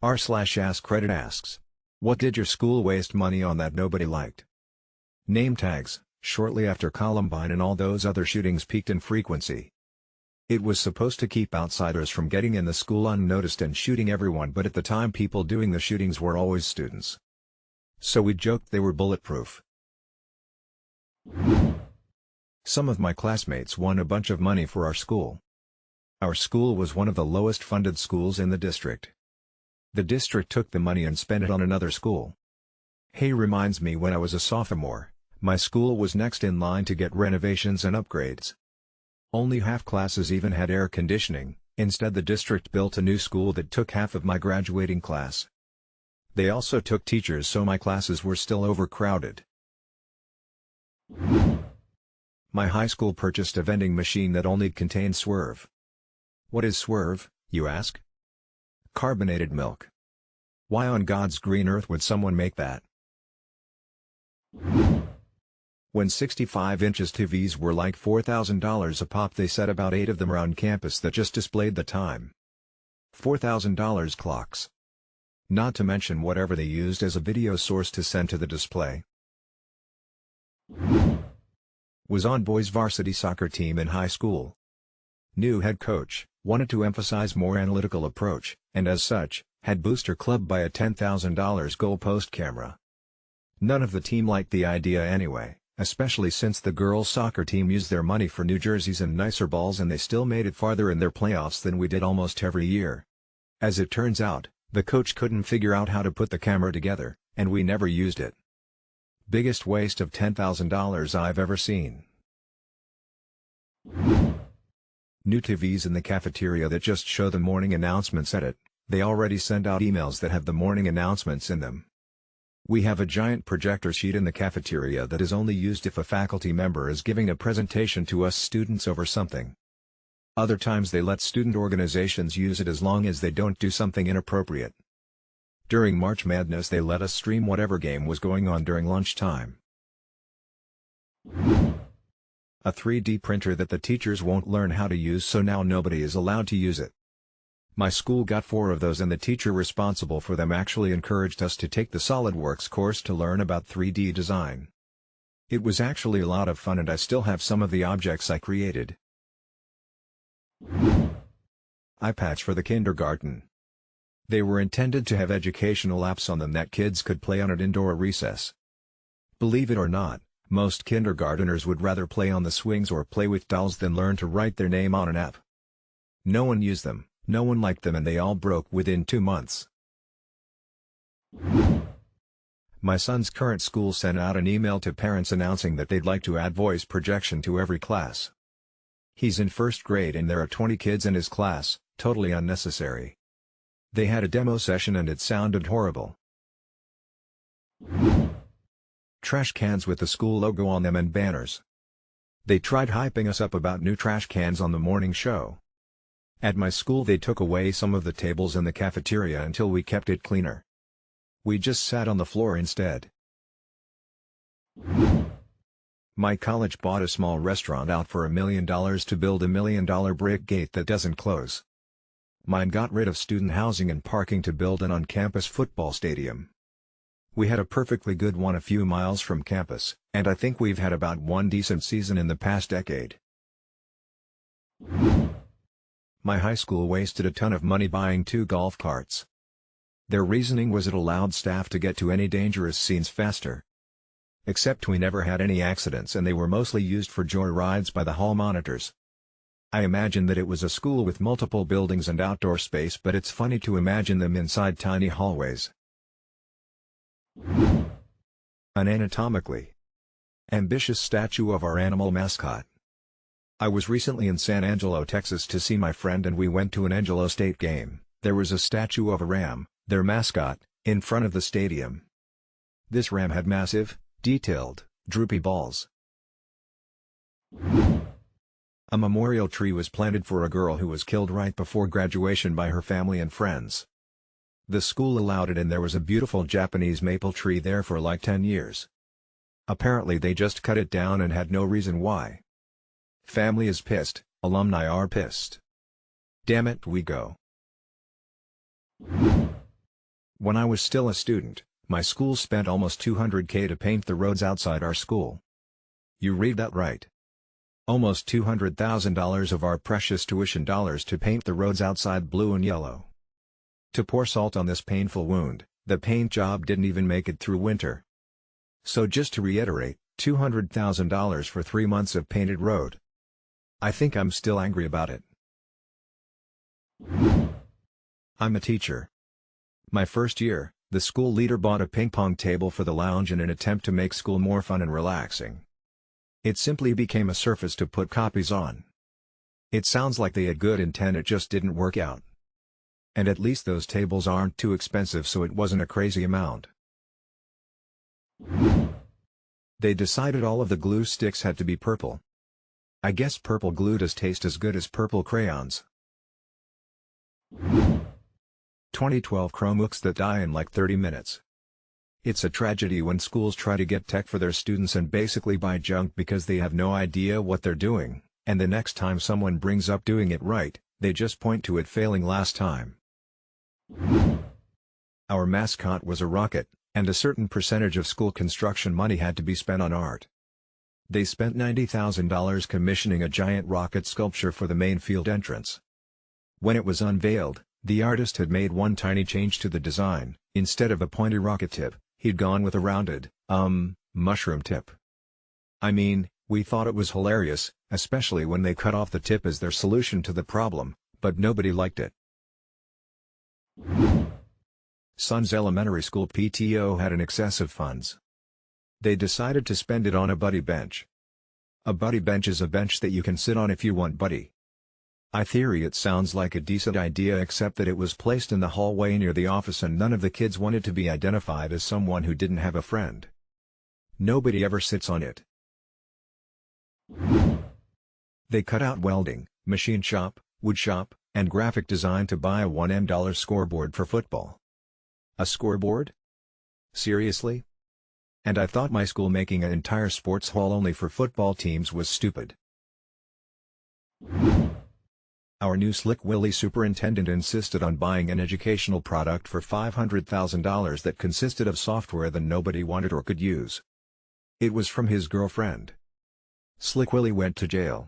r/AskReddit asks, what did your school waste money on that nobody liked? Name tags. Shortly after Columbine and all those other shootings peaked in frequency. It was supposed to keep outsiders from getting in the school unnoticed and shooting everyone, but at the time people doing the shootings were always students. So we joked they were bulletproof. Some of my classmates won a bunch of money for our school. Our school was one of the lowest funded schools in the district. The district took the money and spent it on another school. Hey, reminds me when I was a sophomore, my school was next in line to get renovations and upgrades. Only half classes even had air conditioning. Instead, the district built a new school that took half of my graduating class. They also took teachers, so my classes were still overcrowded. My high school purchased a vending machine that only contained Swerve. What is Swerve, you ask? Carbonated milk. Why on God's green earth would someone make that? When 65-inch TVs were like $4,000 a pop, they set about 8 of them around campus that just displayed the time. $4,000 clocks. Not to mention whatever they used as a video source to send to the display. Was on boys' varsity soccer team in high school. New head coach, wanted to emphasize more analytical approach, and as such, had booster club buy a $10,000 goalpost camera. None of the team liked the idea anyway, especially since the girls' soccer team used their money for new jerseys and nicer balls, and they still made it farther in their playoffs than we did almost every year. As it turns out, the coach couldn't figure out how to put the camera together, and we never used it. Biggest waste of $10,000 I've ever seen. New TVs in the cafeteria that just show the morning announcements at it. They already send out emails that have the morning announcements in them. We have a giant projector sheet in the cafeteria that is only used if a faculty member is giving a presentation to us students over something. Other times they let student organizations use it as long as they don't do something inappropriate. During March Madness they let us stream whatever game was going on during lunchtime. A 3D printer that the teachers won't learn how to use, so now nobody is allowed to use it. My school got 4 of those, and the teacher responsible for them actually encouraged us to take the SolidWorks course to learn about 3D design. It was actually a lot of fun, and I still have some of the objects I created. iPads for the kindergarten. They were intended to have educational apps on them that kids could play on at indoor recess. Believe it or not, most kindergarteners would rather play on the swings or play with dolls than learn to write their name on an app. No one used them. No one liked them, and they all broke within 2 months. My son's current school sent out an email to parents announcing that they'd like to add voice projection to every class. He's in 1st grade and there are 20 kids in his class, totally unnecessary. They had a demo session and it sounded horrible. Trash cans with the school logo on them and banners. They tried hyping us up about new trash cans on the morning show. At my school they took away some of the tables in the cafeteria until we kept it cleaner. We just sat on the floor instead. My college bought a small restaurant out for $1 million to build $1 million brick gate that doesn't close. Mine got rid of student housing and parking to build an on-campus football stadium. We had a perfectly good one a few miles from campus, and I think we've had about one decent season in the past decade. My high school wasted a ton of money buying 2 golf carts. Their reasoning was it allowed staff to get to any dangerous scenes faster. Except we never had any accidents, and they were mostly used for joy rides by the hall monitors. I imagine that it was a school with multiple buildings and outdoor space, but it's funny to imagine them inside tiny hallways. An anatomically ambitious statue of our animal mascot. I was recently in San Angelo, Texas to see my friend, and we went to an Angelo State game. There was a statue of a ram, their mascot, in front of the stadium. This ram had massive, detailed, droopy balls. A memorial tree was planted for a girl who was killed right before graduation by her family and friends. The school allowed it, and there was a beautiful Japanese maple tree there for like 10 years. Apparently they just cut it down and had no reason why. Family is pissed, alumni are pissed. Damn it, we go. When I was still a student, my school spent almost $200K to paint the roads outside our school. You read that right. Almost $200,000 of our precious tuition dollars to paint the roads outside blue and yellow. To pour salt on this painful wound, the paint job didn't even make it through winter. So just to reiterate, $200,000 for 3 months of painted road. I think I'm still angry about it. I'm a teacher. My first year, the school leader bought a ping-pong table for the lounge in an attempt to make school more fun and relaxing. It simply became a surface to put copies on. It sounds like they had good intent, it just didn't work out. And at least those tables aren't too expensive, so it wasn't a crazy amount. They decided all of the glue sticks had to be purple. I guess purple glue does taste as good as purple crayons. 2012 Chromebooks that die in like 30 minutes. It's a tragedy when schools try to get tech for their students and basically buy junk because they have no idea what they're doing, and the next time someone brings up doing it right, they just point to it failing last time. Our mascot was a rocket, and a certain percentage of school construction money had to be spent on art. They spent $90,000 commissioning a giant rocket sculpture for the main field entrance. When it was unveiled, the artist had made one tiny change to the design. Instead of a pointy rocket tip, he'd gone with a rounded, mushroom tip. I mean, we thought it was hilarious, especially when they cut off the tip as their solution to the problem, but nobody liked it. Son's elementary school PTO had an excess of funds. They decided to spend it on a buddy bench. A buddy bench is a bench that you can sit on if you want buddy. In theory it sounds like a decent idea, except that it was placed in the hallway near the office and none of the kids wanted to be identified as someone who didn't have a friend. Nobody ever sits on it. They cut out welding, machine shop, wood shop, and graphic design to buy a $1M scoreboard for football. A scoreboard? Seriously? And I thought my school making an entire sports hall only for football teams was stupid. Our new Slick Willie superintendent insisted on buying an educational product for $500,000 that consisted of software that nobody wanted or could use. It was from his girlfriend. Slick Willie went to jail,